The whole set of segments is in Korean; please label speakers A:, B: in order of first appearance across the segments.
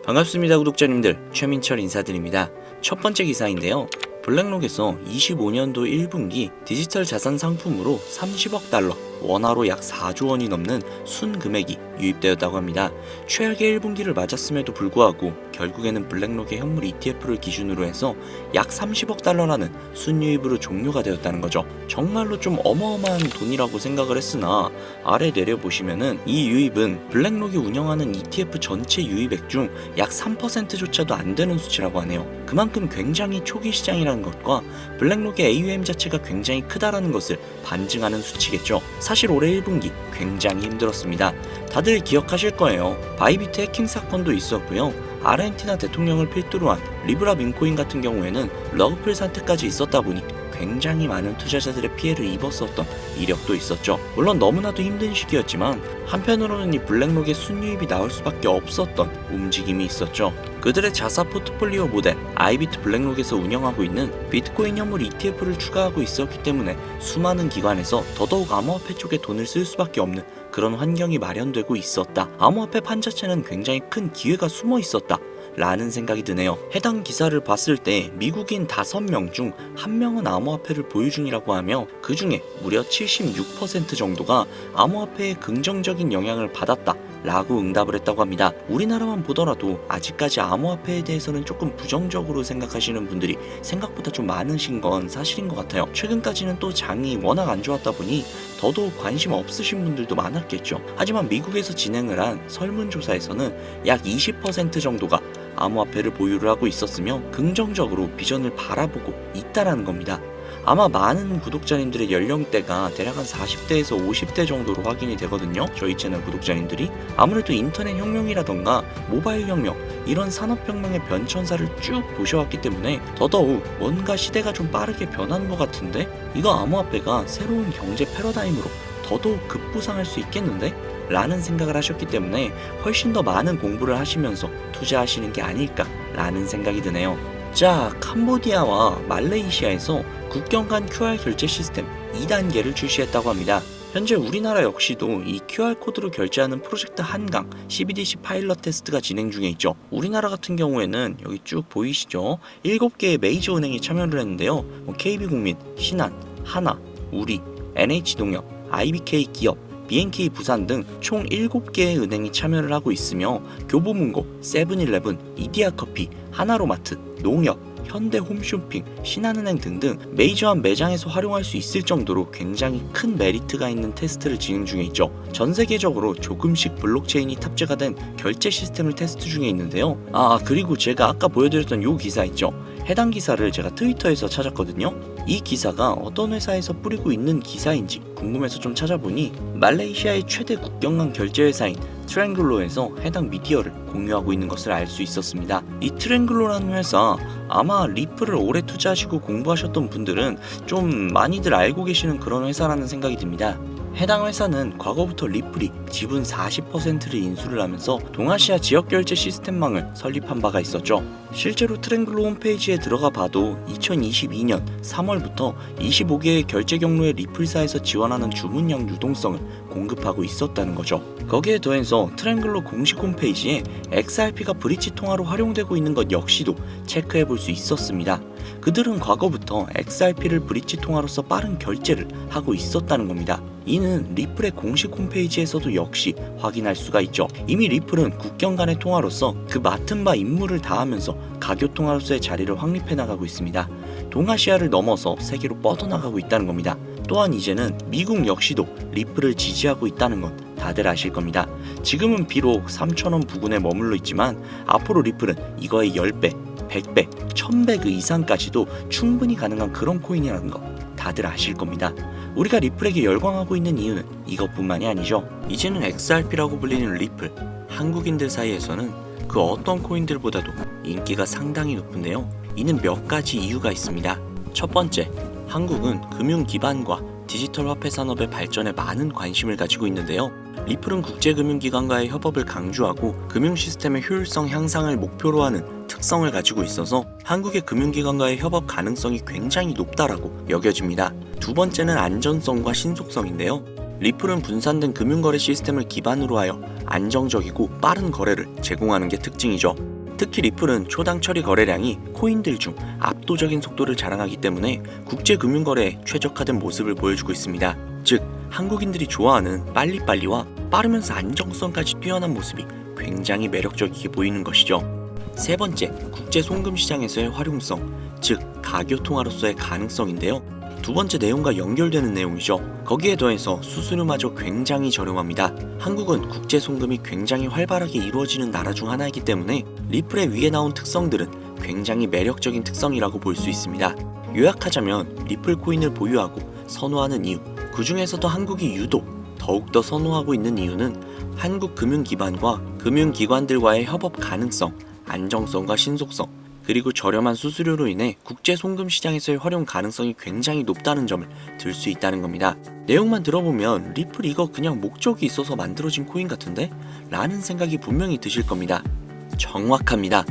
A: 반갑습니다 구독자님들, 최민철 인사드립니다. 첫 번째 기사인데요. 블랙록에서 25년도 1분기 디지털 자산 상품으로 30억 달러, 원화로 약 4조 원이 넘는 순금액이 유입되었다고 합니다. 최악의 1분기를 맞았음에도 불구하고 결국에는 블랙록의 현물 ETF를 기준으로 해서 약 30억 달러라는 순유입으로 종료가 되었다는 거죠. 정말로 좀 어마어마한 돈이라고 생각을 했으나 아래 내려보시면은 이 유입은 블랙록이 운영하는 ETF 전체 유입액 중 약 3%조차도 안 되는 수치라고 하네요. 그만큼 굉장히 초기 시장이라는 것과 블랙록의 AUM 자체가 굉장히 크다라는 것을 반증하는 수치겠죠. 사실 올해 1분기 굉장히 힘들었습니다. 다들 기억하실 거예요. 바이비트 해킹 사건도 있었고요. 아르헨티나 대통령을 필두로 한 리브라 민코인 같은 경우에는 러그풀 사태까지 있었다 보니 굉장히 많은 투자자들의 피해를 입었었던 이력도 있었죠. 물론 너무나도 힘든 시기였지만 한편으로는 이 블랙록의 순유입이 나올 수밖에 없었던 움직임이 있었죠. 그들의 자사 포트폴리오 모델 아이비트 블랙록에서 운영하고 있는 비트코인 현물 ETF를 추가하고 있었기 때문에 수많은 기관에서 더더욱 암호화폐 쪽에 돈을 쓸 수밖에 없는 그런 환경이 마련되고 있었다. 암호화폐 판 자체는 굉장히 큰 기회가 숨어 있었다 라는 생각이 드네요. 해당 기사를 봤을 때 미국인 5명 중 1명은 암호화폐를 보유 중이라고 하며 그 중에 무려 76% 정도가 암호화폐의 긍정적인 영향을 받았다 라고 응답을 했다고 합니다. 우리나라만 보더라도 아직까지 암호화폐에 대해서는 조금 부정적으로 생각하시는 분들이 생각보다 좀 많으신 건 사실인 것 같아요. 최근까지는 또 장이 워낙 안 좋았다 보니 더더욱 관심 없으신 분들도 많았겠죠. 하지만 미국에서 진행을 한 설문조사에서는 약 20% 정도가 암호화폐를 보유를 하고 있었으며 긍정적으로 비전을 바라보고 있다라는 겁니다. 아마 많은 구독자님들의 연령대가 대략 한 40대에서 50대 정도로 확인이 되거든요. 저희 채널 구독자님들이 아무래도 인터넷 혁명이라던가 모바일 혁명 이런 산업혁명의 변천사를 쭉 보셔왔기 때문에 더더욱 뭔가 시대가 좀 빠르게 변하는 것 같은데 이거 암호화폐가 새로운 경제 패러다임으로 더더욱 급부상할 수 있겠는데? 라는 생각을 하셨기 때문에 훨씬 더 많은 공부를 하시면서 투자하시는 게 아닐까 라는 생각이 드네요. 자, 캄보디아와 말레이시아에서 국경 간 QR 결제 시스템 2단계를 출시했다고 합니다. 현재 우리나라 역시도 이 QR코드로 결제하는 프로젝트 한강 CBDC 파일럿 테스트가 진행 중에 있죠. 우리나라 같은 경우에는 여기 쭉 보이시죠? 7개의 메이저 은행이 참여를 했는데요. KB국민, 신한, 하나, 우리, NH농협, IBK 기업, BNK 부산 등 총 7개의 은행이 참여를 하고 있으며 교보문고, 세븐일레븐, 이디야커피, 하나로마트, 농협, 현대홈쇼핑, 신한은행 등등 메이저한 매장에서 활용할 수 있을 정도로 굉장히 큰 메리트가 있는 테스트를 진행 중에 있죠. 전 세계적으로 조금씩 블록체인이 탑재가 된 결제 시스템을 테스트 중에 있는데요. 그리고 제가 아까 보여드렸던 요 기사 있죠. 해당 기사를 제가 트위터에서 찾았거든요. 이 기사가 어떤 회사에서 뿌리고 있는 기사인지 궁금해서 좀 찾아보니 말레이시아의 최대 국경간 결제 회사인 트랭글로에서 해당 미디어를 공유하고 있는 것을 알 수 있었습니다. 이 트랭글로라는 회사 아마 리플을 오래 투자하시고 공부하셨던 분들은 좀 많이들 알고 계시는 그런 회사라는 생각이 듭니다. 해당 회사는 과거부터 리플이 지분 40%를 인수를 하면서 동아시아 지역결제 시스템망을 설립한 바가 있었죠. 실제로 트랭글로 홈페이지에 들어가 봐도 2022년 3월부터 25개의 결제 경로의 리플사에서 지원하는 주문량 유동성을 공급하고 있었다는 거죠. 거기에 더해서 트랭글로 공식 홈페이지에 XRP가 브릿지 통화로 활용되고 있는 것 역시도 체크해 볼 수 있었습니다. 그들은 과거부터 XRP를 브릿지 통화로서 빠른 결제를 하고 있었다는 겁니다. 이는 리플의 공식 홈페이지에서도 역시 확인할 수가 있죠. 이미 리플은 국경 간의 통화로서 그 맡은 바 임무를 다하면서 가교 통화로서의 자리를 확립해 나가고 있습니다. 동아시아를 넘어서 세계로 뻗어나가고 있다는 겁니다. 또한 이제는 미국 역시도 리플을 지지하고 있다는 건 다들 아실 겁니다. 지금은 비록 3,000원 부근에 머물러 있지만 앞으로 리플은 이거의 10배, 100배, 1000배 그 이상까지도 충분히 가능한 그런 코인이라는 거 다들 아실 겁니다. 우리가 리플에게 열광하고 있는 이유는 이것뿐만이 아니죠. 이제는 XRP라고 불리는 리플, 한국인들 사이에서는 그 어떤 코인들보다도 인기가 상당히 높은데요. 이는 몇 가지 이유가 있습니다. 첫 번째, 한국은 금융 기반과 디지털 화폐 산업의 발전에 많은 관심을 가지고 있는데요. 리플은 국제금융기관과의 협업을 강조하고 금융 시스템의 효율성 향상을 목표로 하는 특성을 가지고 있어서 한국의 금융기관과의 협업 가능성이 굉장히 높다라고 여겨집니다. 두 번째는 안전성과 신속성인데요. 리플은 분산된 금융거래 시스템을 기반으로 하여 안정적이고 빠른 거래를 제공하는 게 특징이죠. 특히 리플은 초당 처리 거래량이 코인들 중 압도적인 속도를 자랑하기 때문에 국제 금융거래에 최적화된 모습을 보여주고 있습니다. 즉, 한국인들이 좋아하는 빨리빨리와 빠르면서 안정성까지 뛰어난 모습이 굉장히 매력적이게 보이는 것이죠. 세 번째, 국제 송금 시장에서의 활용성, 즉 가교통화로서의 가능성인데요. 두 번째 내용과 연결되는 내용이죠. 거기에 더해서 수수료마저 굉장히 저렴합니다. 한국은 국제 송금이 굉장히 활발하게 이루어지는 나라 중 하나이기 때문에 리플의 위에 나온 특성들은 굉장히 매력적인 특성이라고 볼 수 있습니다. 요약하자면 리플 코인을 보유하고 선호하는 이유, 그 중에서도 한국이 유독 더욱더 선호하고 있는 이유는 한국 금융기관과 금융기관들과의 협업 가능성, 안정성과 신속성, 그리고 저렴한 수수료로 인해 국제 송금 시장에서의 활용 가능성이 굉장히 높다는 점을 들 수 있다는 겁니다. 내용만 들어보면 리플 이거 그냥 목적이 있어서 만들어진 코인 같은데? 라는 생각이 분명히 드실 겁니다. 정확합니다.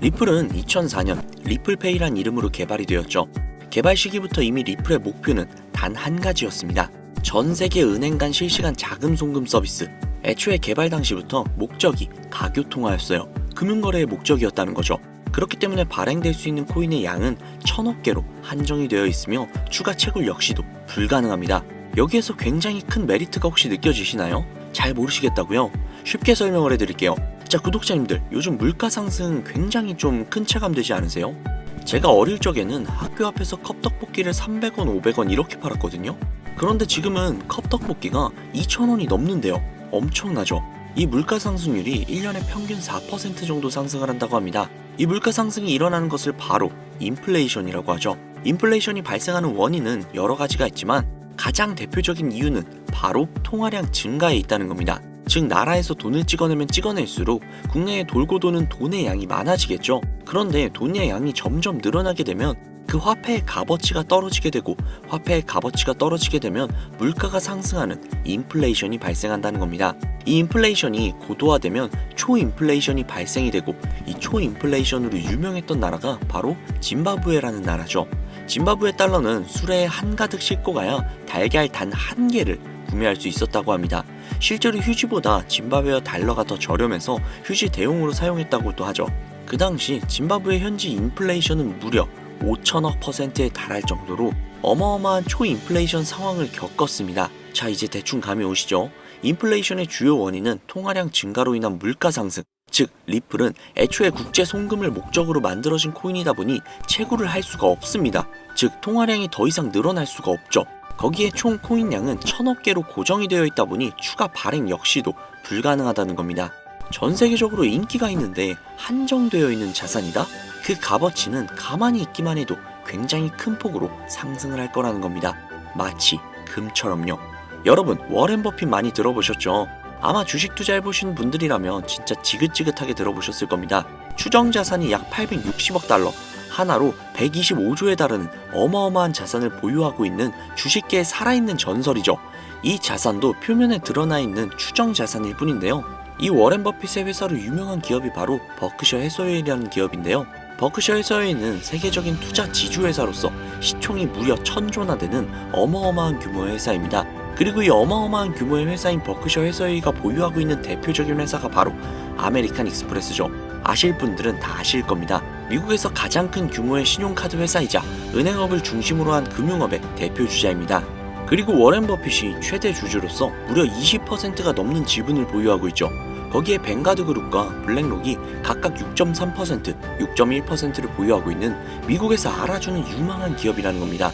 A: 리플은 2004년 리플페이란 이름으로 개발이 되었죠. 개발 시기부터 이미 리플의 목표는 단 한 가지였습니다. 전 세계 은행 간 실시간 자금 송금 서비스. 애초에 개발 당시부터 목적이 가교통화였어요. 금융거래의 목적이었다는 거죠. 그렇기 때문에 발행될 수 있는 코인의 양은 1000억 개로 한정이 되어 있으며 추가 채굴 역시도 불가능합니다. 여기에서 굉장히 큰 메리트가 혹시 느껴지시나요? 잘 모르시겠다고요? 쉽게 설명을 해드릴게요. 자, 구독자님들, 요즘 물가 상승 굉장히 좀 큰 체감되지 않으세요? 제가 어릴 적에는 학교 앞에서 컵떡볶이를 300원, 500원 이렇게 팔았거든요. 그런데 지금은 컵떡볶이가 2,000원이 넘는데요. 엄청나죠? 이 물가 상승률이 1년에 평균 4% 정도 상승을 한다고 합니다. 이 물가 상승이 일어나는 것을 바로 인플레이션이라고 하죠. 인플레이션이 발생하는 원인은 여러 가지가 있지만 가장 대표적인 이유는 바로 통화량 증가에 있다는 겁니다. 즉, 나라에서 돈을 찍어내면 찍어낼수록 국내에 돌고 도는 돈의 양이 많아지겠죠. 그런데 돈의 양이 점점 늘어나게 되면 그 화폐의 값어치가 떨어지게 되고, 화폐의 값어치가 떨어지게 되면 물가가 상승하는 인플레이션이 발생한다는 겁니다. 이 인플레이션이 고도화되면 초인플레이션이 발생이 되고, 이 초인플레이션으로 유명했던 나라가 바로 짐바브웨라는 나라죠. 짐바브웨 달러는 수레에 한가득 싣고 가야 달걀 단 한 개를 구매할 수 있었다고 합니다. 실제로 휴지보다 짐바브웨어 달러가 더 저렴해서 휴지 대용으로 사용했다고도 하죠. 그 당시 짐바브웨 현지 인플레이션은 무려 5천억 %에 달할 정도로 어마어마한 초인플레이션 상황을 겪었습니다. 자, 이제 대충 감이 오시죠? 인플레이션의 주요 원인은 통화량 증가로 인한 물가 상승, 즉 리플은 애초에 국제 송금을 목적으로 만들어진 코인이다 보니 채굴을 할 수가 없습니다. 즉 통화량이 더 이상 늘어날 수가 없죠. 거기에 총 코인량은 1000억 개로 고정이 되어 있다 보니 추가 발행 역시도 불가능하다는 겁니다. 전 세계적으로 인기가 있는데 한정되어 있는 자산이다? 그 값어치는 가만히 있기만 해도 굉장히 큰 폭으로 상승을 할 거라는 겁니다. 마치 금처럼요. 여러분, 워렌 버핏 많이 들어보셨죠? 아마 주식 투자해보신 분들이라면 진짜 지긋지긋하게 들어보셨을 겁니다. 추정 자산이 약 860억 달러, 하나로 125조에 달하는 어마어마한 자산을 보유하고 있는 주식계의 살아있는 전설이죠. 이 자산도 표면에 드러나 있는 추정 자산일 뿐인데요. 이 워렌 버핏의 회사로 유명한 기업이 바로 버크셔 해서웨이라는 기업인데요. 버크셔 해서웨이는 세계적인 투자 지주회사로서 시총이 무려 1000조나 되는 어마어마한 규모의 회사입니다. 그리고 이 어마어마한 규모의 회사인 버크셔 해서웨이가 보유하고 있는 대표적인 회사가 바로 아메리칸 익스프레스죠. 아실 분들은 다 아실 겁니다. 미국에서 가장 큰 규모의 신용카드 회사이자 은행업을 중심으로 한 금융업의 대표주자입니다. 그리고 워렌 버핏이 최대 주주로서 무려 20%가 넘는 지분을 보유하고 있죠. 거기에 뱅가드 그룹과 블랙록이 각각 6.3%, 6.1%를 보유하고 있는 미국에서 알아주는 유망한 기업이라는 겁니다.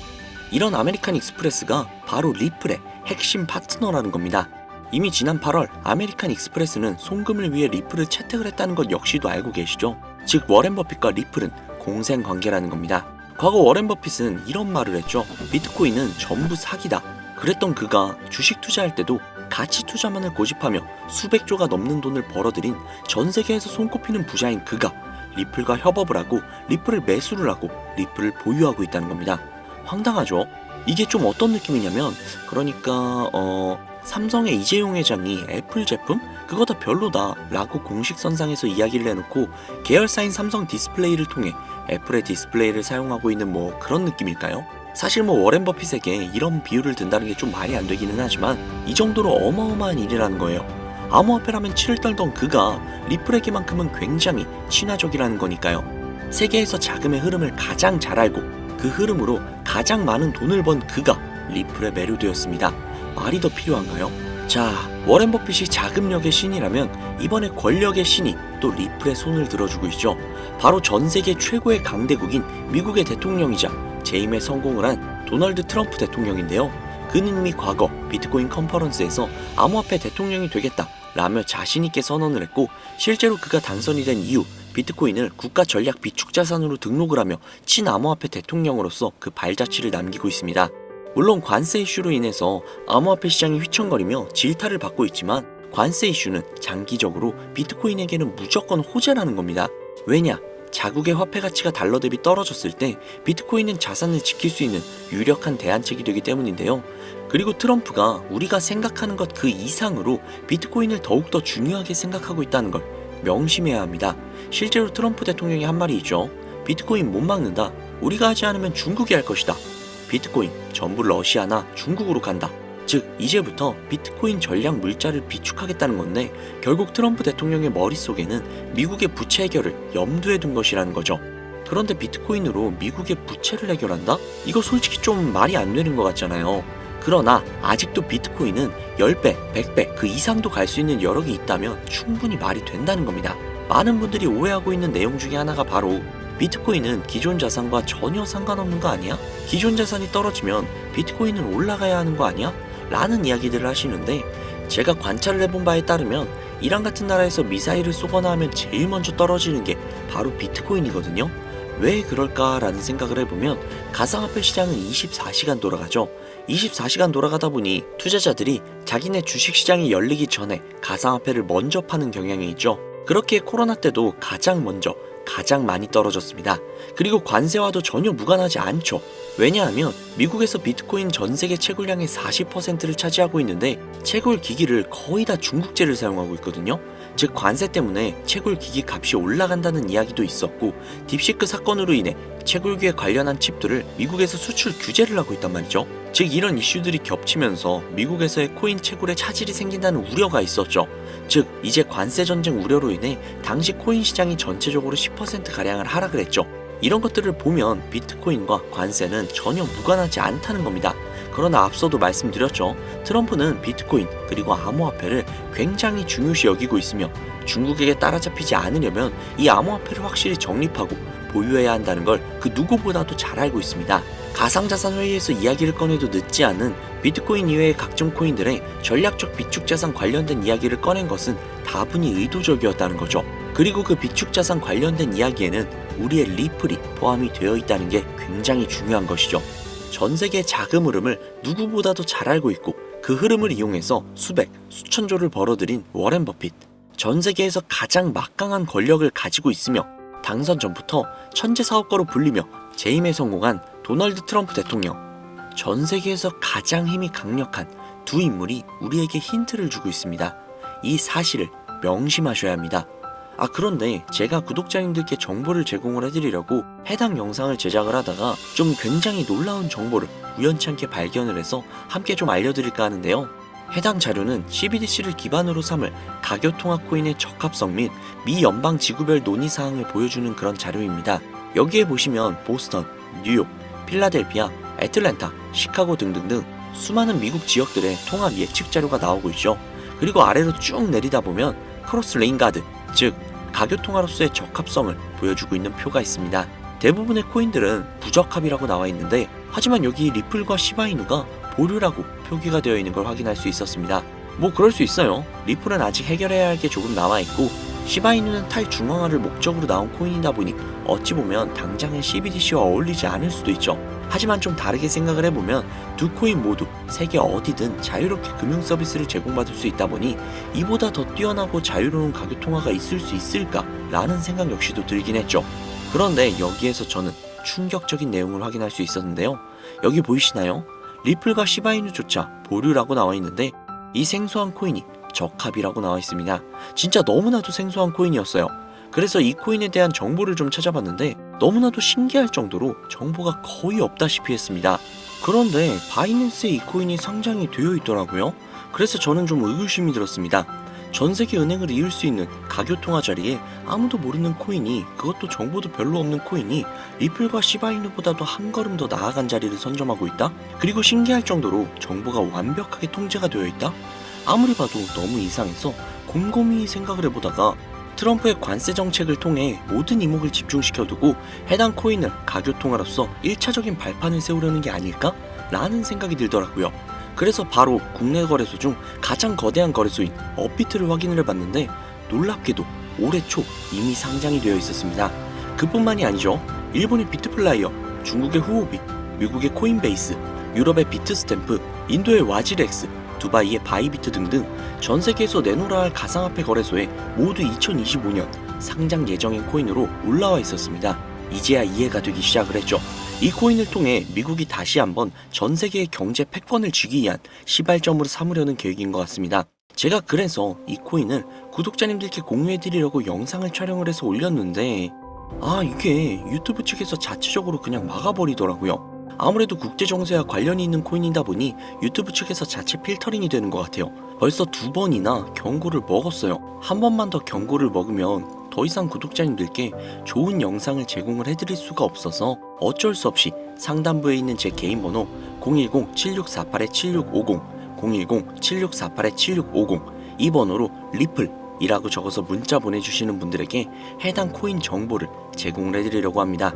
A: 이런 아메리칸 익스프레스가 바로 리플의 핵심 파트너라는 겁니다. 이미 지난 8월 아메리칸 익스프레스는 송금을 위해 리플을 채택을 했다는 것 역시도 알고 계시죠? 즉 워렌 버핏과 리플은 공생 관계라는 겁니다. 과거 워렌 버핏은 이런 말을 했죠. 비트코인은 전부 사기다. 그랬던 그가 주식 투자할 때도 가치 투자만을 고집하며 수백조가 넘는 돈을 벌어들인 전 세계에서 손꼽히는 부자인 그가 리플과 협업을 하고 리플을 매수를 하고 리플을 보유하고 있다는 겁니다. 황당하죠? 이게 좀 어떤 느낌이냐면 그러니까 삼성의 이재용 회장이 애플 제품? 그거 다 별로다 라고 공식선상에서 이야기를 해놓고 계열사인 삼성 디스플레이를 통해 애플의 디스플레이를 사용하고 있는 뭐 그런 느낌일까요? 사실 뭐 워렌 버핏에게 이런 비율을 든다는 게 좀 말이 안 되기는 하지만 이 정도로 어마어마한 일이라는 거예요. 암호화폐라면 치를 떨던 그가 리플에게만큼은 굉장히 친화적이라는 거니까요. 세계에서 자금의 흐름을 가장 잘 알고 그 흐름으로 가장 많은 돈을 번 그가 리플에 매료되었습니다. 말이 더 필요한가요? 자, 워렌 버핏이 자금력의 신이라면 이번에 권력의 신이 또 리플에 손을 들어주고 있죠. 바로 전 세계 최고의 강대국인 미국의 대통령이자 재임에 성공을 한 도널드 트럼프 대통령인데요. 그는 이미 과거 비트코인 컨퍼런스에서 암호화폐 대통령이 되겠다 라며 자신있게 선언을 했고, 실제로 그가 당선이 된 이후 비트코인을 국가 전략 비축 자산으로 등록을 하며 친암호화폐 대통령으로서 그 발자취를 남기고 있습니다. 물론 관세 이슈로 인해서 암호화폐 시장이 휘청거리며 질타를 받고 있지만 관세 이슈는 장기적으로 비트코인에게는 무조건 호재라는 겁니다. 왜냐? 자국의 화폐 가치가 달러 대비 떨어졌을 때 비트코인은 자산을 지킬 수 있는 유력한 대안책이 되기 때문인데요. 그리고 트럼프가 우리가 생각하는 것 그 이상으로 비트코인을 더욱더 중요하게 생각하고 있다는 걸 명심해야 합니다. 실제로 트럼프 대통령이 한 말이 있죠. 비트코인 못 막는다. 우리가 하지 않으면 중국이 할 것이다. 비트코인 전부 러시아나 중국으로 간다. 즉 이제부터 비트코인 전략 물자를 비축하겠다는 건데, 결국 트럼프 대통령의 머릿속에는 미국의 부채 해결을 염두에 둔 것이라는 거죠. 그런데 비트코인으로 미국의 부채를 해결한다? 이거 솔직히 좀 말이 안 되는 것 같잖아요. 그러나 아직도 비트코인은 10배, 100배 그 이상도 갈 수 있는 여력이 있다면 충분히 말이 된다는 겁니다. 많은 분들이 오해하고 있는 내용 중에 하나가 바로 비트코인은 기존 자산과 전혀 상관없는 거 아니야? 기존 자산이 떨어지면 비트코인은 올라가야 하는 거 아니야? 라는 이야기들을 하시는데, 제가 관찰을 해본 바에 따르면 이란 같은 나라에서 미사일을 쏘거나 하면 제일 먼저 떨어지는 게 바로 비트코인이거든요. 왜 그럴까라는 생각을 해보면 가상화폐 시장은 24시간 돌아가죠. 24시간 돌아가다 보니 투자자들이 자기네 주식시장이 열리기 전에 가상화폐를 먼저 파는 경향이 있죠. 그렇게 코로나 때도 가장 먼저 가장 많이 떨어졌습니다. 그리고 관세와도 전혀 무관하지 않죠. 왜냐하면 미국에서 비트코인 전 세계 채굴량의 40%를 차지하고 있는데 채굴 기기를 거의 다 중국제를 사용하고 있거든요. 즉 관세 때문에 채굴 기기 값이 올라간다는 이야기도 있었고, 딥시크 사건으로 인해 채굴기에 관련한 칩들을 미국에서 수출 규제를 하고 있단 말이죠. 즉 이런 이슈들이 겹치면서 미국에서의 코인 채굴에 차질이 생긴다는 우려가 있었죠. 즉 이제 관세 전쟁 우려로 인해 당시 코인 시장이 전체적으로 10%가량을 하락을 했죠. 이런 것들을 보면 비트코인과 관세는 전혀 무관하지 않다는 겁니다. 그러나 앞서도 말씀드렸죠. 트럼프는 비트코인 그리고 암호화폐를 굉장히 중요시 여기고 있으며 중국에게 따라잡히지 않으려면 이 암호화폐를 확실히 정립하고 보유해야 한다는 걸 그 누구보다도 잘 알고 있습니다. 가상자산 회의에서 이야기를 꺼내도 늦지 않은 비트코인 이외의 각종 코인들의 전략적 비축자산 관련된 이야기를 꺼낸 것은 다분히 의도적이었다는 거죠. 그리고 그 비축자산 관련된 이야기에는 우리의 리플이 포함이 되어 있다는 게 굉장히 중요한 것이죠. 전 세계의 자금 흐름을 누구보다도 잘 알고 있고 그 흐름을 이용해서 수백, 수천조를 벌어들인 워렌 버핏. 전 세계에서 가장 막강한 권력을 가지고 있으며 당선 전부터 천재 사업가로 불리며 재임에 성공한 도널드 트럼프 대통령. 전 세계에서 가장 힘이 강력한 두 인물이 우리에게 힌트를 주고 있습니다. 이 사실을 명심하셔야 합니다. 그런데 제가 구독자님들께 정보를 제공을 해드리려고 해당 영상을 제작을 하다가 좀 굉장히 놀라운 정보를 우연치 않게 발견을 해서 함께 좀 알려드릴까 하는데요. 해당 자료는 CBDC를 기반으로 삼을 가교통화 코인의 적합성 및 미 연방 지구별 논의사항을 보여주는 그런 자료입니다. 여기에 보시면 보스턴, 뉴욕, 필라델피아, 애틀랜타, 시카고 등등등 수많은 미국 지역들의 통합 예측 자료가 나오고 있죠. 그리고 아래로 쭉 내리다 보면 크로스 레인가드, 즉 가교통화로서의 적합성을 보여주고 있는 표가 있습니다. 대부분의 코인들은 부적합이라고 나와 있는데, 하지만 여기 리플과 시바이누가 보류라고 표기가 되어 있는 걸 확인할 수 있었습니다. 뭐 그럴 수 있어요. 리플은 아직 해결해야 할 게 조금 남아있고 시바이누는 탈중앙화를 목적으로 나온 코인이다 보니 어찌 보면 당장은 CBDC와 어울리지 않을 수도 있죠. 하지만 좀 다르게 생각을 해보면 두 코인 모두 세계 어디든 자유롭게 금융 서비스를 제공받을 수 있다 보니 이보다 더 뛰어나고 자유로운 가교통화가 있을 수 있을까 라는 생각 역시도 들긴 했죠. 그런데 여기에서 저는 충격적인 내용을 확인할 수 있었는데요. 여기 보이시나요? 리플과 시바이누조차 보류라고 나와 있는데 이 생소한 코인이 적합이라고 나와 있습니다. 진짜 너무나도 생소한 코인이었어요. 그래서 이 코인에 대한 정보를 좀 찾아봤는데 너무나도 신기할 정도로 정보가 거의 없다시피 했습니다. 그런데 바이낸스에 이 코인이 상장이 되어 있더라고요. 그래서 저는 좀 의구심이 들었습니다. 전 세계 은행을 이을 수 있는 가교통화 자리에 아무도 모르는 코인이, 그것도 정보도 별로 없는 코인이 리플과 시바이누보다도 한 걸음 더 나아간 자리를 선점하고 있다? 그리고 신기할 정도로 정보가 완벽하게 통제가 되어 있다? 아무리 봐도 너무 이상해서 곰곰이 생각을 해보다가 트럼프의 관세 정책을 통해 모든 이목을 집중시켜두고 해당 코인을 가교통화로서 1차적인 발판을 세우려는 게 아닐까? 라는 생각이 들더라고요. 그래서 바로 국내 거래소 중 가장 거대한 거래소인 업비트를 확인을 해봤는데 놀랍게도 올해 초 이미 상장이 되어 있었습니다. 그뿐만이 아니죠. 일본의 비트플라이어, 중국의 후오비, 미국의 코인베이스, 유럽의 비트스탬프, 인도의 와지렉스, 두바이의 바이비트 등등 전 세계에서 내놓으라 할 가상화폐 거래소에 모두 2025년 상장 예정인 코인으로 올라와 있었습니다. 이제야 이해가 되기 시작을 했죠. 이 코인을 통해 미국이 다시 한번 전 세계의 경제 패권을 쥐기 위한 시발점으로 삼으려는 계획인 것 같습니다. 제가 그래서 이 코인을 구독자님들께 공유해드리려고 영상을 촬영을 해서 올렸는데 이게 유튜브 측에서 자체적으로 그냥 막아버리더라고요. 아무래도 국제정세와 관련이 있는 코인이다 보니 유튜브 측에서 자체 필터링이 되는 것 같아요. 벌써 2번이나 경고를 먹었어요. 한 번만 더 경고를 먹으면 더 이상 구독자님들께 좋은 영상을 제공을 해드릴 수가 없어서 어쩔 수 없이 상단부에 있는 제 개인 번호 010-7648-7650 010-7648-7650 이 번호로 리플이라고 적어서 문자 보내주시는 분들에게 해당 코인 정보를 제공을 해드리려고 합니다.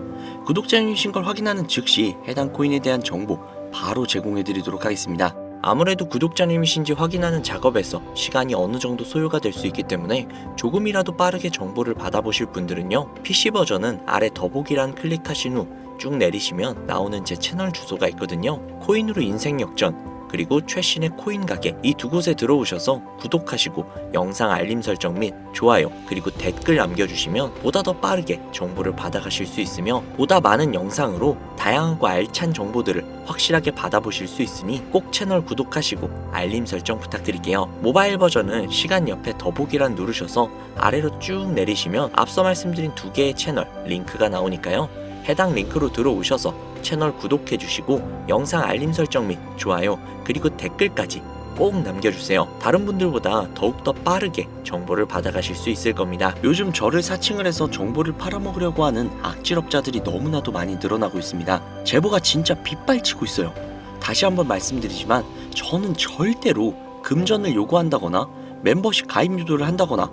A: 구독자님이신 걸 확인하는 즉시 해당 코인에 대한 정보 바로 제공해드리도록 하겠습니다. 아무래도 구독자님이신지 확인하는 작업에서 시간이 어느 정도 소요가 될 수 있기 때문에 조금이라도 빠르게 정보를 받아보실 분들은요, PC 버전은 아래 더보기란 클릭하신 후 쭉 내리시면 나오는 제 채널 주소가 있거든요. 코인으로 인생 역전, 그리고 최신의 코인 가게, 이 두 곳에 들어오셔서 구독하시고 영상 알림 설정 및 좋아요 그리고 댓글 남겨주시면 보다 더 빠르게 정보를 받아가실 수 있으며 보다 많은 영상으로 다양하고 알찬 정보들을 확실하게 받아보실 수 있으니 꼭 채널 구독하시고 알림 설정 부탁드릴게요. 모바일 버전은 시간 옆에 더보기란 누르셔서 아래로 쭉 내리시면 앞서 말씀드린 두 개의 채널 링크가 나오니까요. 해당 링크로 들어오셔서 채널 구독해주시고 영상 알림 설정 및 좋아요 그리고 댓글까지 꼭 남겨주세요. 다른 분들보다 더욱더 빠르게 정보를 받아가실 수 있을 겁니다. 요즘 저를 사칭을 해서 정보를 팔아먹으려고 하는 악질업자들이 너무나도 많이 늘어나고 있습니다. 제보가 진짜 빗발치고 있어요. 다시 한번 말씀드리지만 저는 절대로 금전을 요구한다거나 멤버십 가입 유도를 한다거나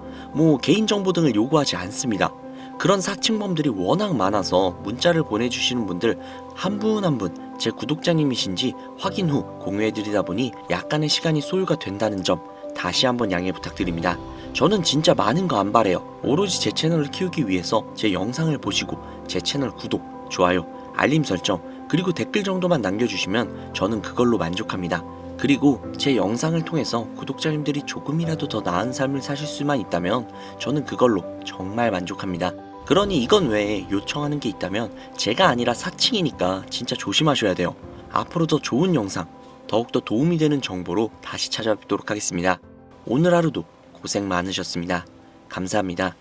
A: 개인정보 등을 요구하지 않습니다. 그런 사칭범들이 워낙 많아서 문자를 보내주시는 분들 한 분 한 분 제 구독자님이신지 확인 후 공유해드리다 보니 약간의 시간이 소요가 된다는 점 다시 한번 양해 부탁드립니다. 저는 진짜 많은 거 안 바래요. 오로지 제 채널을 키우기 위해서 제 영상을 보시고 제 채널 구독, 좋아요, 알림 설정 그리고 댓글 정도만 남겨주시면 저는 그걸로 만족합니다. 그리고 제 영상을 통해서 구독자님들이 조금이라도 더 나은 삶을 사실 수만 있다면 저는 그걸로 정말 만족합니다. 그러니 이건 외에 요청하는 게 있다면 제가 아니라 사칭이니까 진짜 조심하셔야 돼요. 앞으로 더 좋은 영상, 더욱더 도움이 되는 정보로 다시 찾아뵙도록 하겠습니다. 오늘 하루도 고생 많으셨습니다. 감사합니다.